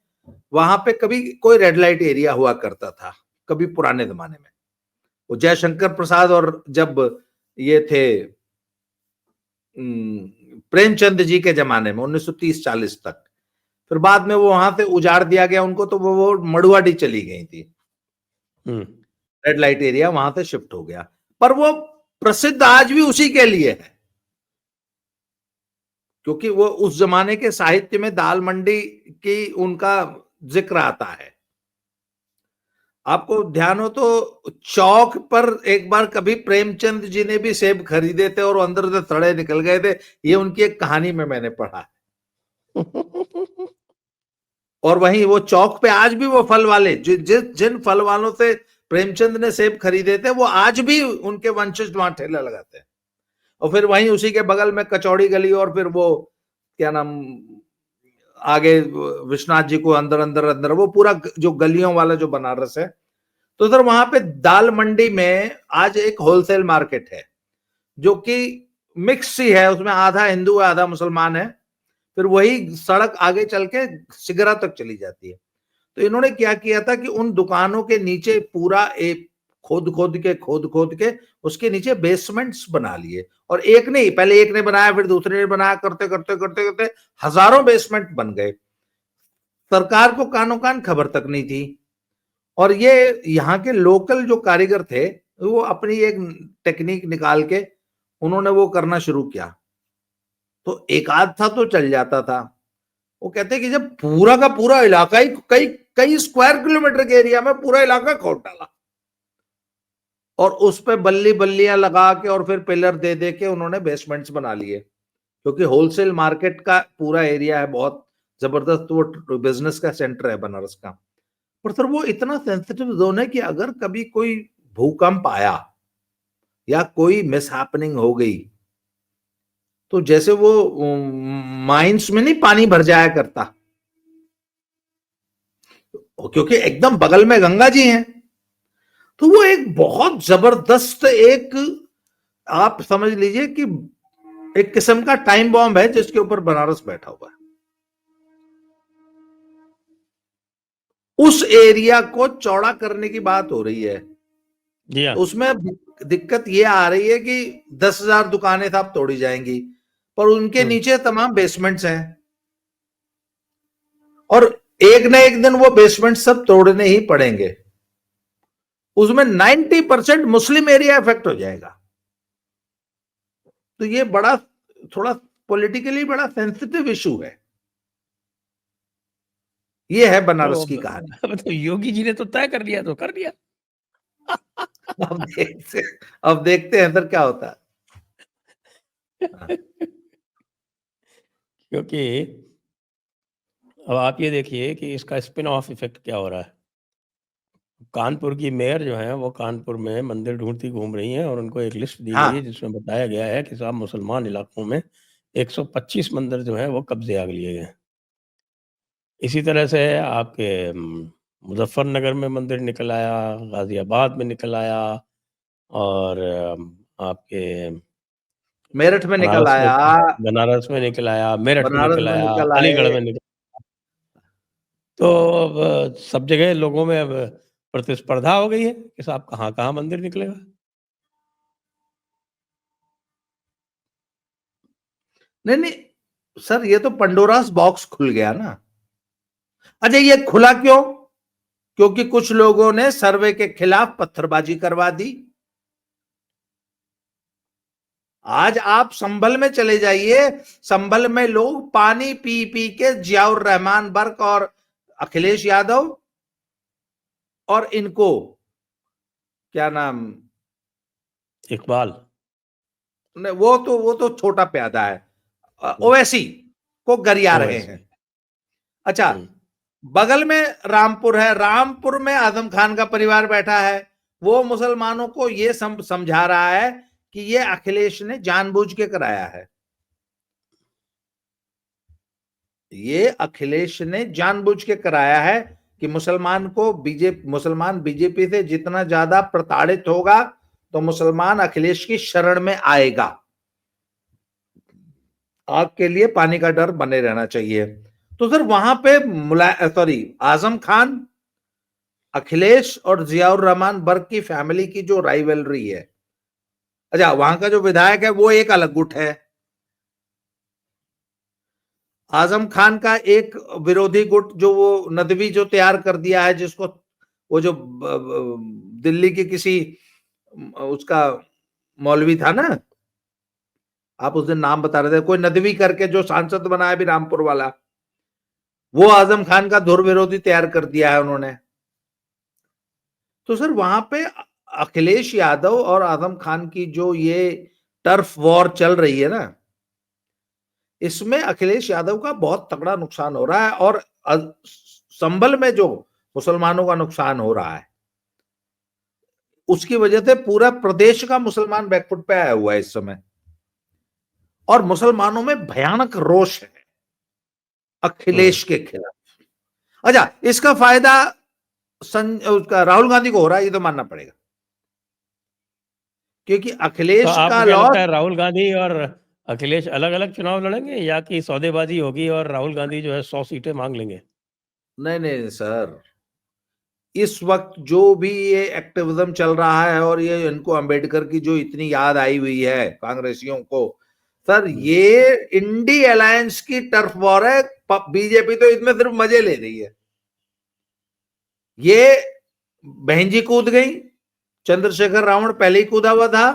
वहां पे कभी कोई रेड लाइट एरिया हुआ करता था, कभी पुराने जमाने में। वो जयशंकर प्रसाद और जब ये थे प्रेमचंद जी के जमाने में 1930-40 तक, फिर बाद में वो वहां से उजाड़ दिया गया उनको, तो वो मड़ुआडी चली गई थी, रेड लाइट एरिया वहां से शिफ्ट हो गया। पर वो प्रसिद्ध आज भी उसी के लिए है, क्योंकि वो उस जमाने के साहित्य में दाल मंडी की उनका जिक्र आता है। आपको ध्यान हो तो चौक पर एक बार कभी प्रेमचंद जी ने भी सेब खरीदे थे और अंदर से सड़े निकल गए थे, ये उनकी एक कहानी में मैंने पढ़ा है। और वहीं वो चौक पे आज भी वो फल वाले जिन फल वालों से प्रेमचंद ने सेब खरीदे थे, वो आज भी उनके वंशज वहां ठेला लगाते हैं। और फिर वहीं उसी के बगल में कचौड़ी गली, और फिर वो क्या नाम, आगे विश्वनाथ जी को अंदर अंदर अंदर वो पूरा जो गलियों वाला जो बनारस है। तो सर वहां पे दाल मंडी में आज एक होलसेल मार्केट है, जो कि मिक्स सी है, उसमें आधा हिंदू है आधा मुसलमान है। फिर वही सड़क आगे चल के सिगरा तक चली जाती है। तो इन्होंने क्या किया था कि उन दुकानों के नीचे पूरा एक खोद खोद के उसके नीचे बेसमेंट्स बना लिए। और एक नहीं, पहले एक ने बनाया, फिर दूसरे ने बनाया, करते करते करते करते हजारों बेसमेंट बन गए। सरकार को कानो कान खबर तक नहीं थी। और ये यहाँ के लोकल जो कारीगर थे, वो अपनी एक टेक्निक निकाल के उन्होंने वो करना शुरू किया। तो एक आध था तो चल जाता था। वो कहते कि जब पूरा का पूरा इलाका ही कई कई स्क्वायर किलोमीटर के एरिया में पूरा इलाका खोद डाला, और उस पे बल्ली बल्लियां लगा के और फिर पिलर दे दे के उन्होंने बेसमेंट्स बना लिए। क्योंकि होलसेल मार्केट का पूरा एरिया है, बहुत जबरदस्त वो बिजनेस का सेंटर है बनारस का। पर सर वो इतना सेंसिटिव जोन है कि अगर कभी कोई भूकंप आया या कोई मिसहैपनिंग हो गई, तो जैसे वो माइंस में नहीं पानी भर जाया करता, क्योंकि एकदम बगल में गंगा जी हैं, तो वो एक बहुत जबरदस्त एक, आप समझ लीजिए कि एक किस्म का टाइम बॉम्ब है जिसके ऊपर बनारस बैठा हुआ है। उस एरिया को चौड़ा करने की बात हो रही है। तो उसमें दिक्कत ये आ रही है कि 10,000 दुकानें साहब तोड़ी जाएंगी, पर उनके नीचे तमाम बेसमेंट्स हैं, और एक न एक दिन वो बेसमेंट सब तोड़ने ही पड़ेंगे। उसमें 90% मुस्लिम एरिया इफेक्ट हो जाएगा। तो ये बड़ा थोड़ा पॉलिटिकली बड़ा सेंसिटिव इशू है। ये है बनारस की कहानी। तो योगी जी ने तो तय कर लिया, तो कर लिया। अब देखते हैं सर क्या होता है। क्योंकि अब आप ये देखिए कि इसका स्पिन ऑफ इफेक्ट क्या हो रहा है। कानपुर की मेयर जो है वो कानपुर में मंदिर ढूंढती घूम रही हैं, और उनको एक लिस्ट दी गई है जिसमें बताया गया है कि साहब मुसलमान इलाकों में 125 मंदिर जो है वो कब्जे आ लिए गए। इसी तरह से आपके मुजफ्फरनगर में मंदिर निकल आया, गाजियाबाद में निकल आया, और आपके मेरठ में निकल आया, बनारस में निकल आया, मेरठ में बनारस निकल में आया, निकल अलीगढ़ आए। में निकल। तो अब सब जगह लोगों में अब प्रतिस्पर्धा हो गई है कि साहब कहाँ-कहाँ मंदिर निकलेगा। नहीं नहीं सर, ये तो पंडोरास बॉक्स खुल गया ना। अच्छा, ये खुला क्यों? क्योंकि कुछ लोगों ने सर्वे के खिलाफ पत्थरबाजी करवा दी। आज आप संभल में चले जाइए, संभल में लोग पानी पी पी के जियाउर रहमान बर्क और अखिलेश यादव और इनको क्या नाम, इकबाल, वो तो छोटा प्यादा है, ओवैसी को गरिया रहे ओवैसी। हैं। अच्छा, बगल में रामपुर है, रामपुर में आजम खान का परिवार बैठा है, वो मुसलमानों को ये समझा रहा है कि ये अखिलेश ने जानबूझ के कराया है, ये अखिलेश ने जानबूझ के कराया है कि मुसलमान बीजेपी से जितना ज्यादा प्रताड़ित होगा तो मुसलमान अखिलेश की शरण में आएगा। आग के लिए पानी का डर बने रहना चाहिए। तो सर वहां पे आजम खान, अखिलेश और जियाउर रहमान बर्क की फैमिली की जो राइवलरी है, अच्छा वहां का जो विधायक है वो एक अलग गुट है, आजम खान का एक विरोधी गुट जो वो नदवी जो तैयार कर दिया है, जिसको वो जो दिल्ली की किसी उसका मौलवी था ना, आप उस दिन नाम बता रहे थे, कोई नदवी करके जो सांसद बना है भी रामपुर वाला, वो आजम खान का धुर विरोधी तैयार कर दिया है उन्होंने। तो सर वहां पे अखिलेश यादव और आजम खान की जो ये टर्फ वॉर चल रही है ना, इसमें अखिलेश यादव का बहुत तगड़ा नुकसान हो रहा है, और संभल में जो मुसलमानों का नुकसान हो रहा है उसकी वजह से पूरा प्रदेश का मुसलमान बैकफुट पे आया हुआ है इस समय, और मुसलमानों में भयानक रोष है अखिलेश के खिलाफ। अच्छा, इसका फायदा उसका राहुल गांधी को हो रहा है, ये तो मानना पड़ेगा, क्योंकि तो अखिलेश का आपको क्या लगता लॉस, है राहुल गांधी और अखिलेश अलग-अलग चुनाव लड़ेंगे या कि सौदेबाजी होगी और राहुल गांधी जो है 100 सीटें मांग लेंगे? नहीं नहीं सर, इस वक्त जो भी ये एक्टिविज्म चल रहा है और ये इनको अंबेडकर की जो इतनी याद आई हुई है कांग्रेसियों को, सर ये इंडी अलायंस की टर्फ वॉर है, बीजेपी तो इसमें सिर्फ मजे ले रही है। ये बहन जी कूद गई, चंद्रशेखर रावण पहले ही कूदा हुआ था,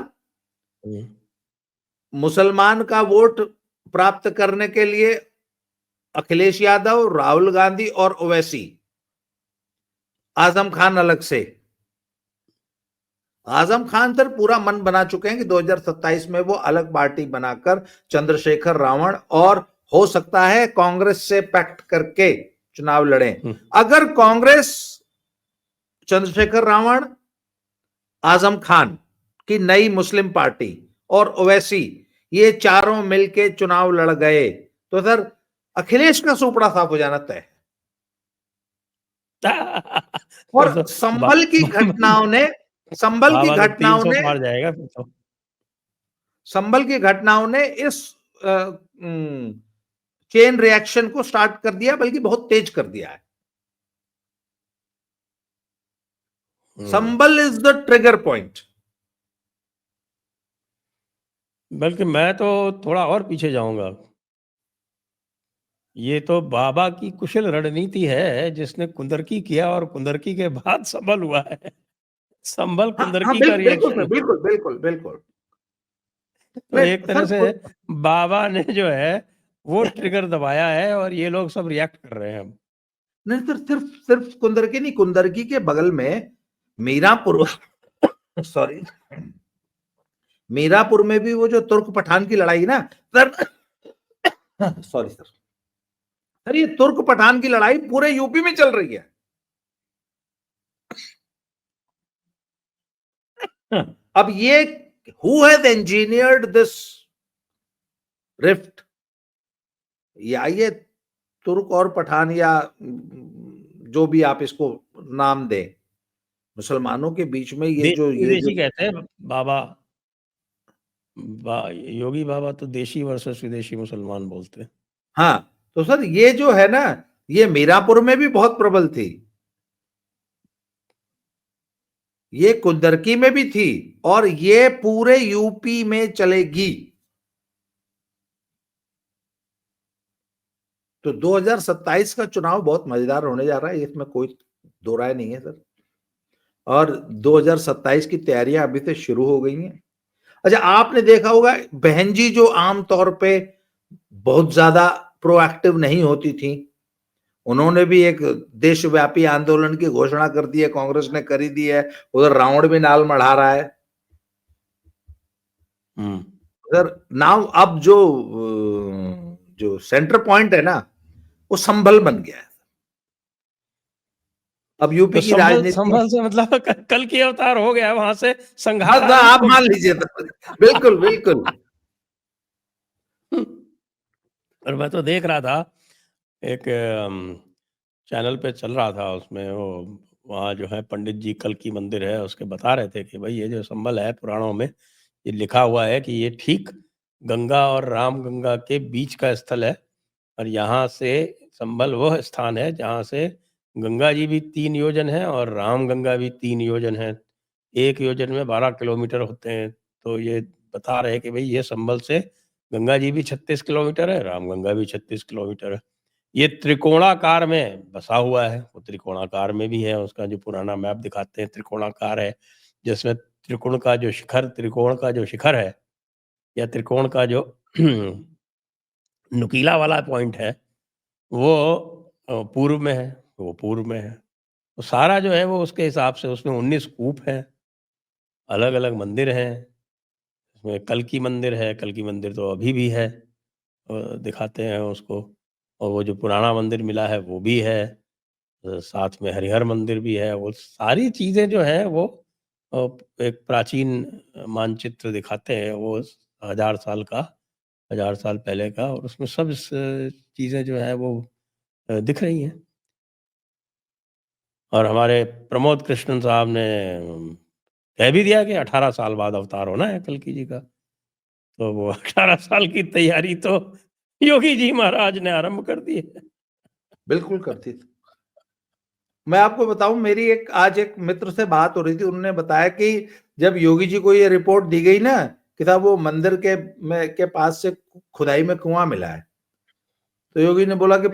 मुसलमान का वोट प्राप्त करने के लिए अखिलेश यादव, राहुल गांधी और ओवैसी, आजम खान अलग से। आजम खान सर पूरा मन बना चुके हैं कि 2027 में वो अलग पार्टी बनाकर चंद्रशेखर रावण और हो सकता है कांग्रेस से पैक्ट करके चुनाव लड़ें। अगर कांग्रेस चंद्रशेखर रावण, आजम खान की नई मुस्लिम पार्टी और ओवैसी ये चारों मिलके चुनाव लड़ गए तो सर अखिलेश का सुपड़ा साफ हो जाना तय। और फिर तो संभल की घटनाओं ने बाबा तो 300 पार जाएगा फिर तो। संभल की घटनाओं ने इस चेन रिएक्शन को स्टार्ट कर दिया, बल्कि बहुत तेज कर दिया है। संभल इज द ट्रिगर पॉइंट। बल्कि मैं तो थोड़ा और पीछे जाऊंगा, ये तो बाबा की कुशल रणनीति है जिसने कुंदरकी किया और कुंदरकी के बाद संभल हुआ है। संभल कुंदरकी का बिल्कुल रिएक्शन। बिल्कुल बिल्कुल बिल्कुल। तो एक तरह से बाबा ने जो है वो ट्रिगर दबाया है और ये लोग सब रिएक्ट कर रहे हैं। नहीं सर, सिर्फ सिर्फ कुंदरकी नहीं, कुंदरकी के बगल में मीरापुर सॉरी मीरापुर में भी वो जो तुर्क पठान की लड़ाई ना सर, सॉरी सर ये तुर्क पठान की लड़ाई पूरे यूपी में चल रही है। अब ये who has engineered this rift, या ये तुर्क और पठान या जो भी आप इसको नाम दें, मुसलमानों के बीच में ये जो विदेशी कहते हैं बाबा, योगी बाबा तो देशी वर्सेस विदेशी मुसलमान बोलते हैं। हाँ, तो सर ये जो है ना, ये मीरापुर में भी बहुत प्रबल थी, ये कुंदरकी में भी थी, और ये पूरे यूपी में चलेगी। तो 2027 का चुनाव बहुत मजेदार होने जा रहा है, इसमें कोई दो राय नहीं है सर। और 2027 की तैयारियां अभी से शुरू हो गई हैं। अच्छा, आपने देखा होगा बहन जी जो आमतौर पे बहुत ज्यादा प्रोएक्टिव नहीं होती थी, उन्होंने भी एक देशव्यापी आंदोलन की घोषणा कर दी है, कांग्रेस ने करी दी है, उधर रावण भी नाल मढ़ा रहा है। सर नाउ अब जो सेंटर पॉइंट है ना, वो संभल बन गया है। अब यूपी तो की संभल राजनीति में संभल से मतलब कल की अवतार हो गया, वहां से संघार बस आरंभ आप हो मान लीजिए तो बिल्कुल बिल्कुल। गया। और मैं तो देख रहा था एक चैनल पे चल रहा था, उसमें वो वहाँ जो है पंडित जी कल की मंदिर है उसके बता रहे थे कि भाई ये जो संबल है पुराणों में ये लिखा हुआ है कि ये ठीक गंगा और राम गंगा के बीच का स्थल है, और यहाँ से संबल वह स्थान है जहाँ से गंगा जी भी 3 योजन है और राम गंगा भी 3 योजन है। 1 योजन में 12 किलोमीटर होते हैं। तो ये बता रहे हैं कि भई ये संबल से गंगा जी भी 36 किलोमीटर है, रामगंगा भी 36 किलोमीटर है। ये त्रिकोणाकार में बसा हुआ है, वो त्रिकोणाकार में भी है, उसका जो पुराना मैप दिखाते हैं त्रिकोणाकार है, जिसमें त्रिकोण का जो शिखर है या त्रिकोण का जो नुकीला वाला पॉइंट है, वो पूर्व में है, वो पूर्व में है। तो सारा जो है वो उसके हिसाब से उसमें 19 कूप हैं, अलग-अलग मंदिर हैं। उसमें कल्कि मंदिर है, कल्कि मंदिर तो अभी भी है। दिखाते हैं उसको, और वो जो पुराना मंदिर मिला है वो भी है। साथ में हरिहर मंदिर भी है। वो सारी चीज़ें जो हैं वो अ, एक प्राचीन मानचित्र दिखाते हैं वो 1000 साल का, 1000 साल पहले का, और उसमें सब चीज़ें जो हैं वो दिख रही हैं। और हमारे प्रमोद कृष्णन साहब ने कह भी दिया कि 18 साल बाद अवतार होना है कल्कि जी का। तो वो 18 साल की तैयारी तो योगी जी महाराज ने आरंभ कर दी है। बिल्कुल करती थी। मैं आपको बताऊं, मेरी आज एक मित्र से बात हो रही थी, उन्होंने बताया कि जब योगी जी को ये रिपोर्ट दी गई ना कि साहब वो मंदिर के पास से खुदाई में कुआं मिला है, तो योगी ने बोला कि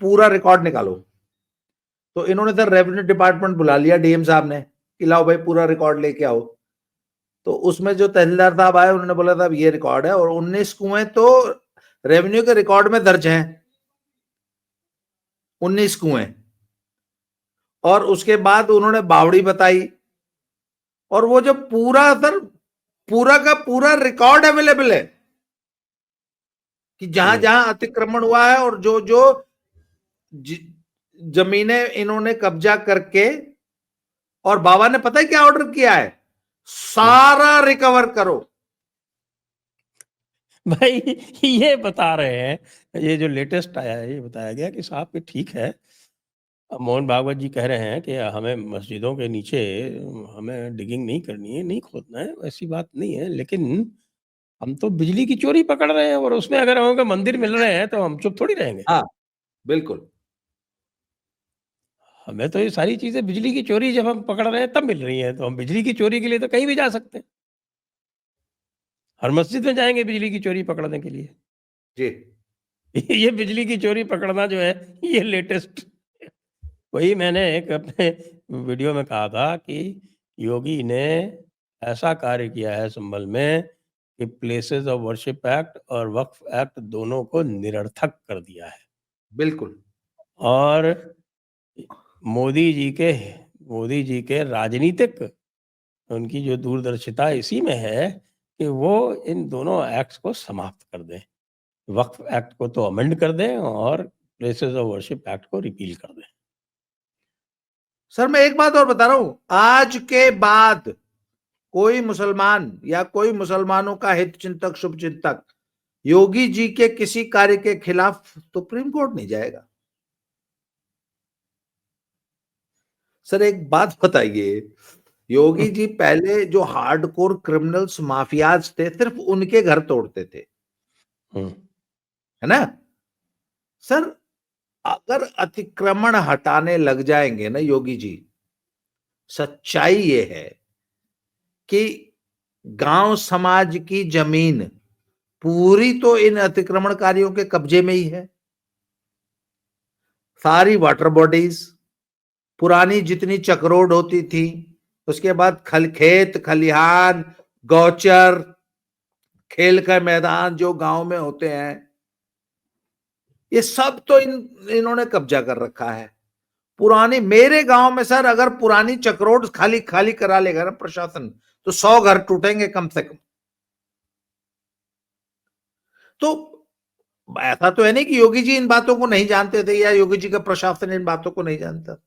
पूरा रिकॉर्ड निकालो। तो इन्होंने सर रेवेन्यू डिपार्टमेंट बुला लिया, डीएम साहब ने कि लाओ भाई पूरा रिकॉर्ड लेके आओ। तो उसमें जो तहसीलदार साहब आए, उन्होंने बोला साहब ये रिकॉर्ड है, और 19 कुएं तो रेवेन्यू के रिकॉर्ड में दर्ज हैं, 19 कुएं। और उसके बाद उन्होंने बावड़ी बताई, और वो जो पूरा सर पूरा का पूरा रिकॉर्ड अवेलेबल है कि जहां जहां अतिक्रमण हुआ है और जो जो जमीनें इन्होंने कब्जा करके, और बाबा ने पता है क्या ऑर्डर किया है, सारा रिकवर करो। भाई ये बता रहे हैं, ये जो लेटेस्ट आया है ये बताया गया कि साहब कि ठीक है, अब मोहन भागवत जी कह रहे हैं कि हमें मस्जिदों के नीचे हमें डिगिंग नहीं करनी है, नहीं खोदना है, ऐसी बात नहीं है, लेकिन हम तो बिजली की चोरी पकड़ रहे हैं और उसमें अगर हमें मंदिर मिल रहे हैं तो हम चुप थोड़ी रहेंगे। हाँ बिल्कुल। हमें तो ये सारी चीज़ें बिजली की चोरी जब हम पकड़ रहे हैं तब मिल रही हैं, तो हम बिजली की चोरी के लिए तो कहीं भी जा सकते हैं। हर मस्जिद में जाएँगे बिजली की चोरी पकड़ने के लिए। जी ये बिजली की चोरी पकड़ना जो है ये लेटेस्ट, वही मैंने एक अपने वीडियो में कहा था कि योगी ने ऐसा कार्य किया है संभल में कि प्लेसेस ऑफ वर्शिप एक्ट और वक्फ एक्ट दोनों को निरर्थक कर दिया है। बिल्कुल। और मोदी जी के मोदी जी के राजनीतिक उनकी जो दूरदर्शिता इसी में है कि वो इन दोनों एक्ट्स को समाप्त कर दें। वक्फ एक्ट को तो अमेंड कर दें और प्लेसेस ऑफ वर्शिप एक्ट को रिपील कर दें। सर मैं एक बात और बता रहा हूं, आज के बाद कोई मुसलमान या कोई मुसलमानों का हित चिंतक, शुभ चिंतक योगी जी के किसी कार्य के खिलाफ सुप्रीम कोर्ट नहीं जाएगा। सर एक बात बताइए, योगी जी पहले जो हार्डकोर क्रिमिनल्स माफियाज थे, सिर्फ उनके घर तोड़ते थे, हुँ। है ना सर? अगर अतिक्रमण हटाने लग जाएंगे ना योगी जी, सच्चाई ये है कि गांव समाज की जमीन पूरी तो इन अतिक्रमणकारियों के कब्जे में ही है। सारी वाटर बॉडीज, पुरानी जितनी चक्रोड होती थी, उसके बाद खेत खलिहान, गौचर, खेल का मैदान जो गांव में होते हैं, ये सब तो इन्होंने कब्जा कर रखा है। पुरानी, मेरे गांव में सर अगर पुरानी चक्रोड खाली खाली करा लेगा ना प्रशासन, तो 100 घर टूटेंगे कम से कम। तो ऐसा तो है नहीं कि योगी जी इन बातों को नहीं जानते थे या योगी जी का प्रशासन इन बातों को नहीं जानता।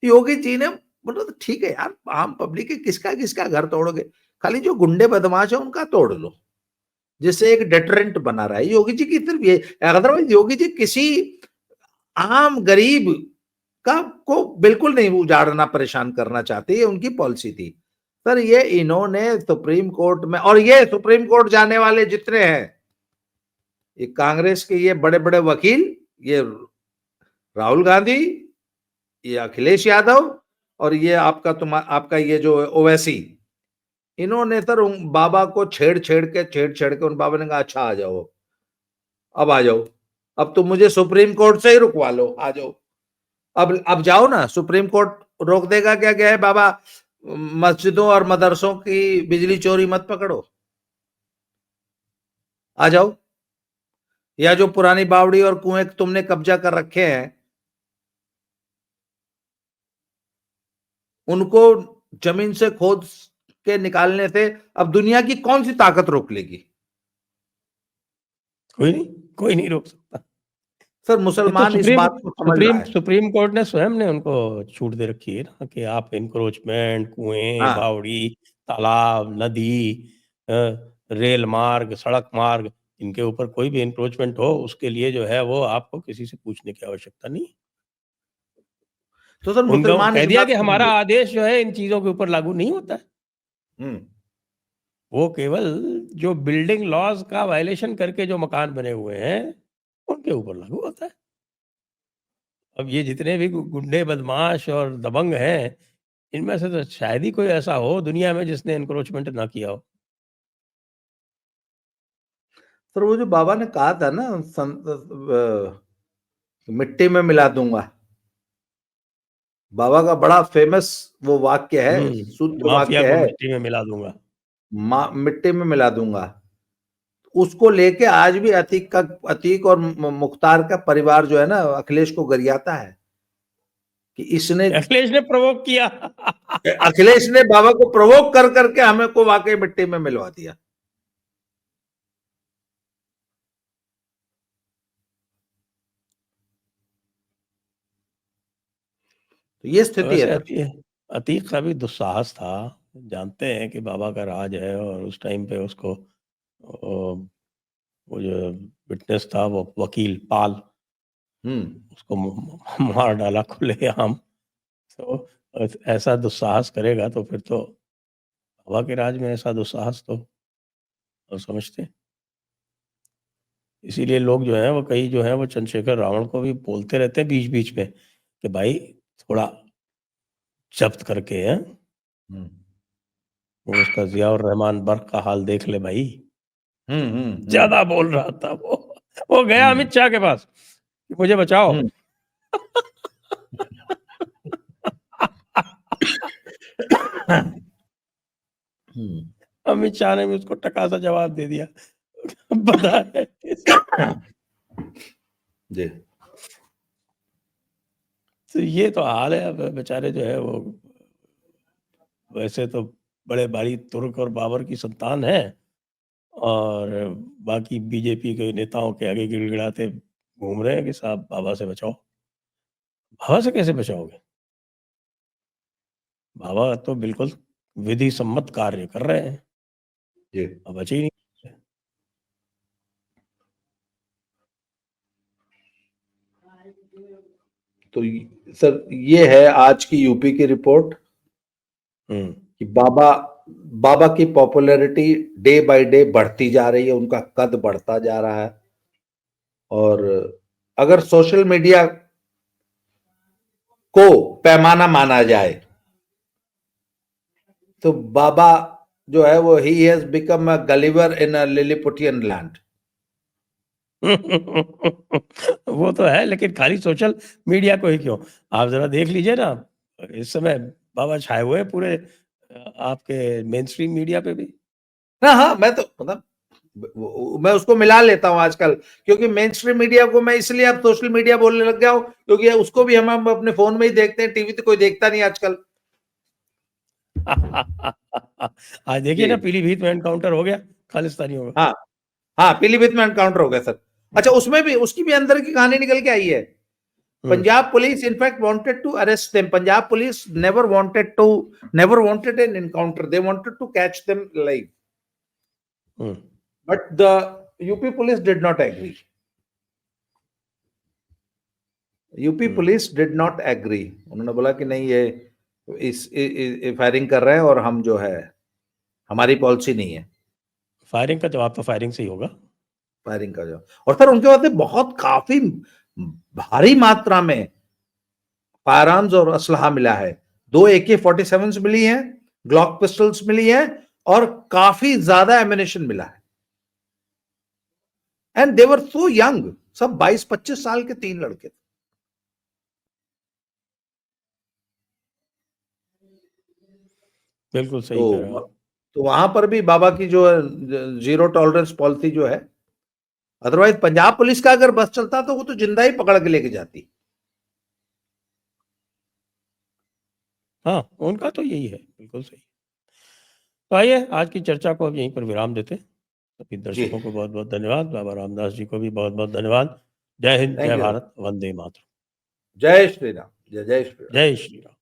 योगी जी ने बोला तो ठीक है यार, आम पब्लिक है, किसका किसका घर तोड़ोगे, खाली जो गुंडे बदमाश है उनका तोड़ लो, जिससे एक डेटरेंट बना रहा है। योगी जी की सिर्फ ये, अदरवाइज योगी जी किसी आम गरीब का को बिल्कुल नहीं उजाड़ना, परेशान करना चाहते, ये उनकी पॉलिसी थी। सर ये इन्होंने सुप्रीम कोर्ट में, और ये सुप्रीम कोर्ट जाने वाले जितने हैं, ये कांग्रेस के ये बड़े बड़े वकील, ये राहुल गांधी, ये अखिलेश यादव, और ये आपका ये जो ओवैसी, इन्होंने सर बाबा को छेड़ छेड़ के उन बाबा ने कहा अच्छा आ जाओ, अब आ जाओ, अब तुम मुझे सुप्रीम कोर्ट से ही रुकवा लो, आ जाओ, अब जाओ ना, सुप्रीम कोर्ट रोक देगा क्या, क्या है बाबा, मस्जिदों और मदरसों की बिजली चोरी मत पकड़ो, आ जाओ, या जो पुरानी बावड़ी और कुएं तुमने कब्जा कर रखे हैं उनको जमीन से खोद के निकालने से अब दुनिया की कौन सी ताकत रोक लेगी? कोई नहीं रोक सकता। सर ये तो मुसलमान इस बात को समझ रहा है। सुप्रीम कोर्ट ने स्वयं ने उनको छूट दे रखी है ना कि आप इंक्रोचमेंट, कुएं, हाँ, बावड़ी, तालाब, नदी, रेल मार्ग, सड़क मार्ग, इनके ऊपर कोई भी इंक्रोचमेंट हो उसके लिए जो है वो आपको किसी से पूछने की आवश्यकता नहीं। तो सर उनको मुसलमान कह इस दिया बात कि को हमारा समझे। आदेश जो है इन चीजों के ऊपर लागू नहीं होता है। हम्म। वो केवल जो बिल्डिंग लॉज का वायलेशन करके जो मकान बने हुए हैं उनके ऊपर लागू होता है। अब ये जितने भी गुंडे, बदमाश और दबंग हैं, इनमें से तो शायद ही कोई ऐसा हो दुनिया में जिसने एनक्रोचमेंट ना किया हो। सर वो जो बाबा ने कहा था ना, मिट्टी में मिला दूंगा, बाबा का बड़ा फेमस वो वाक्य है, शुद्ध माफिया वाक्य को है, मिट्टी में मिला दूंगा। मिट्टी में मिला दूंगा। उसको लेके आज भी अतीक और मुख्तार का परिवार जो है ना, अखिलेश को गरियाता है कि इसने, अखिलेश ने प्रोवोक किया। अखिलेश ने बाबा को प्रोवोक कर करके हमें को वाकई मिट्टी में मिलवा दिया। तो ये स्थिति है वैसे सर। अतीक का भी दुस्साहस था। जानते हैं कि बाबा का राज है और उस टाइम पे उसको वो जो विटनेस था वो वकील पाल, उसको मार डाला खुलेआम। तो ऐसा दुस्साहस करेगा तो फिर तो बाबा के राज में ऐसा दुस्साहस तो समझते। इसीलिए लोग जो है वो कई जो है वो चंद्रशेखर रावण को भी बोलते रहते हैं बीच बीच में कि भाई थोड़ा जब्त करके है वो उसका जियाउर रहमान बर्क का हाल देख ले भाई। ज्यादा बोल रहा था वो गया अमित शाह के पास कि मुझे बचाओ। अमित शाह ने भी उसको टका सा जवाब दे दिया। पता है जी। तो ये तो हाल है। अब बेचारे जो है वो वैसे तो बड़े भारी तुर्क और बाबर की संतान है और बाकी बीजेपी के नेताओं के आगे गिड़गिड़ाते घूम रहे हैं कि साहब बाबा से बचाओ। बाबा से कैसे बचाओगे? बाबा तो बिल्कुल विधि सम्मत कार्य कर रहे हैं। जी। अब बचे ही नहीं। तो सर ये है आज की यूपी की रिपोर्ट कि बाबा की पॉपुलैरिटी डे बाय डे बढ़ती जा रही है, उनका कद बढ़ता जा रहा है। और अगर सोशल मीडिया को पैमाना माना जाए तो बाबा जो है वो ही has become a Gulliver in a Lilliputian land. वो तो है लेकिन खाली सोशल मीडिया को ही क्यों, आप जरा देख लीजिए ना इस समय बाबा छाए हुए हैं पूरे आपके मेन स्ट्रीम मीडिया पे भी। हाँ हाँ, मैं तो मतलब मैं उसको मिला लेता हूं आजकल, क्योंकि मेन स्ट्रीम मीडिया को मैं इसलिए अब सोशल मीडिया बोलने लग गया हूं क्योंकि उसको भी हम अपने फोन में ही देखते हैं, टीवी तो कोई देखता नहीं आजकल। आज देखिए ना पीलीभीत में एनकाउंटर हो गया खालिस्तानियों का। हाँ हाँ, पीलीभीत में एनकाउंटर हो गया सर। अच्छा, उसमें भी उसकी भी अंदर की कहानी निकल के आई है। Punjab police, in fact, wanted to arrest them. Punjab police never wanted an encounter. They wanted to catch them alive. But the UP police did not agree. UP police did not agree. उन्होंने बोला कि नहीं, ये इस firing कर रहे हैं और हम जो है, हमारी पॉलिसी नहीं है. फायरिंग का जवाब तो फायरिंग से ही होगा. फायरिंग का जवाब. और सर उनके पास बहुत काफी भारी मात्रा में फायर आर्म्स और असलहा मिला है. 2 AK-47 मिली हैं, ग्लॉक पिस्टल्स मिली हैं और काफी ज्यादा एमिनेशन मिला है. And they were so young, सब 22-25 साल के 3 लड़के. बिल्कुल सही कह रहे हो. तो वहां पर भी बाबा की जो जीरो टॉलरेंस पॉलिसी जो है, अदरवाइज पंजाब पुलिस का अगर बस चलता तो वो तो जिंदा ही पकड़ के लेके जाती. हाँ, उनका तो यही है. बिल्कुल सही. तो आइए आज की चर्चा को अब यहीं पर विराम देते. सभी दर्शकों को बहुत बहुत धन्यवाद. बाबा रामदास जी को भी बहुत बहुत धन्यवाद. जय हिंद, जय भारत, वंदे मातरम. जय श्री राम. जय श्री राम. जय श्री राम.